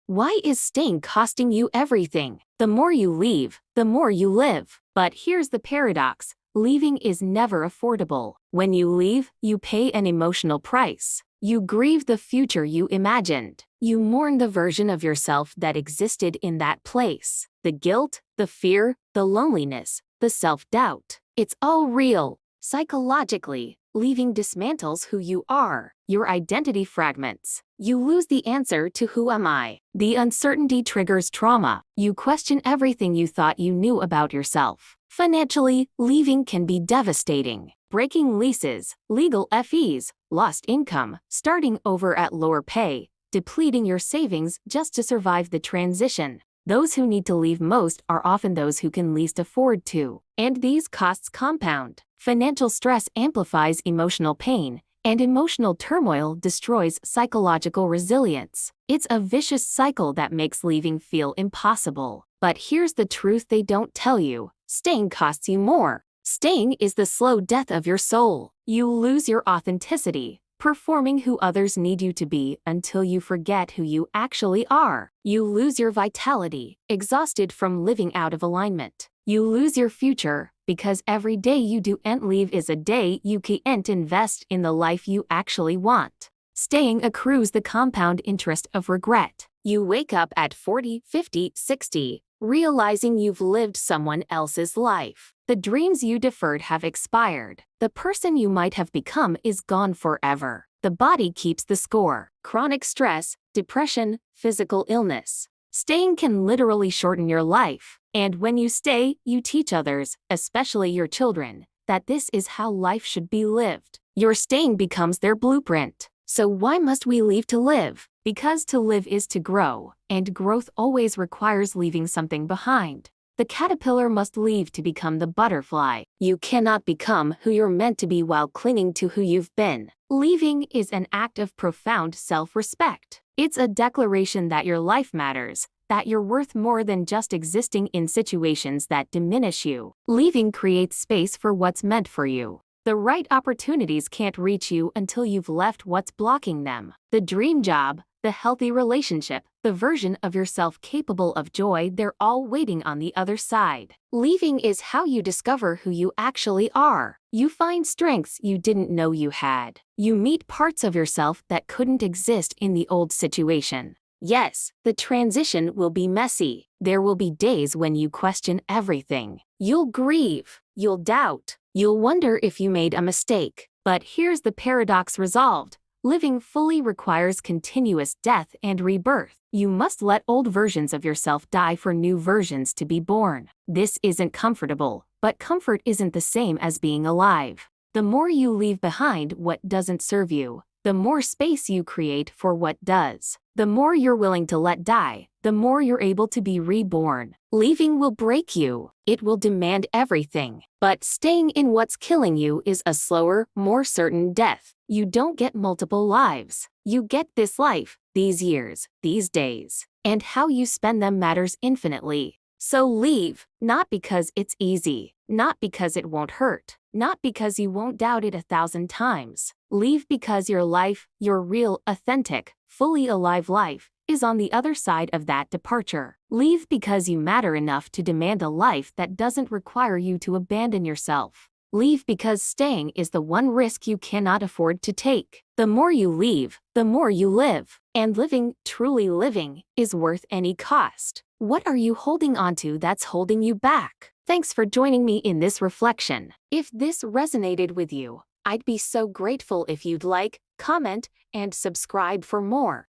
Why is staying costing you everything? The more you leave, the more you live. But here's the paradox. Leaving is never affordable. When you leave, you pay an emotional price. You grieve the future you imagined. You mourn the version of yourself that existed in that place. The guilt, the fear, the loneliness, the self-doubt. It's all real. Psychologically, leaving dismantles who you are. Your identity fragments. You lose the answer to who am I. The uncertainty triggers trauma. You question everything you thought you knew about yourself. Financially, leaving can be devastating. Breaking leases, legal fees, lost income, starting over at lower pay, depleting your savings just to survive the transition. Those who need to leave most are often those who can least afford to. And these costs compound. Financial stress amplifies emotional pain, and emotional turmoil destroys psychological resilience. It's a vicious cycle that makes leaving feel impossible. But here's the truth they don't tell you. Staying costs you more. Staying is the slow death of your soul. You lose your authenticity, performing who others need you to be until you forget who you actually are. You lose your vitality, exhausted from living out of alignment. You lose your future, because every day you don't leave is a day you can't invest in the life you actually want. Staying accrues the compound interest of regret. You wake up at 40, 50, 60, realizing you've lived someone else's life. The dreams you deferred have expired. The person you might have become is gone forever. The body keeps the score. Chronic stress, depression, physical illness. Staying can literally shorten your life. And when you stay, you teach others, especially your children, that this is how life should be lived. Your staying becomes their blueprint. So why must we leave to live? Because to live is to grow, and growth always requires leaving something behind. The caterpillar must leave to become the butterfly. You cannot become who you're meant to be while clinging to who you've been. Leaving is an act of profound self-respect. It's a declaration that your life matters, that you're worth more than just existing in situations that diminish you. Leaving creates space for what's meant for you. The right opportunities can't reach you until you've left what's blocking them. The dream job, the healthy relationship, the version of yourself capable of joy, they're all waiting on the other side. Leaving is how you discover who you actually are. You find strengths you didn't know you had. You meet parts of yourself that couldn't exist in the old situation. Yes, the transition will be messy. There will be days when you question everything. You'll grieve. You'll doubt. You'll wonder if you made a mistake. But here's the paradox resolved. Living fully requires continuous death and rebirth. You must let old versions of yourself die for new versions to be born. This isn't comfortable, but comfort isn't the same as being alive. The more you leave behind what doesn't serve you, the more space you create for what does. The more you're willing to let die, the more you're able to be reborn. Leaving will break you. It will demand everything. But staying in what's killing you is a slower, more certain death. You don't get multiple lives. You get this life, these years, these days. And how you spend them matters infinitely. So leave, not because it's easy, not because it won't hurt, not because you won't doubt it 1,000 times. Leave because your life, your real, authentic, fully alive life, is on the other side of that departure. Leave because you matter enough to demand a life that doesn't require you to abandon yourself. Leave because staying is the one risk you cannot afford to take. The more you leave, the more you live. And living, truly living, is worth any cost. What are you holding onto that's holding you back? Thanks for joining me in this reflection. If this resonated with you, I'd be so grateful if you'd like, comment, and subscribe for more.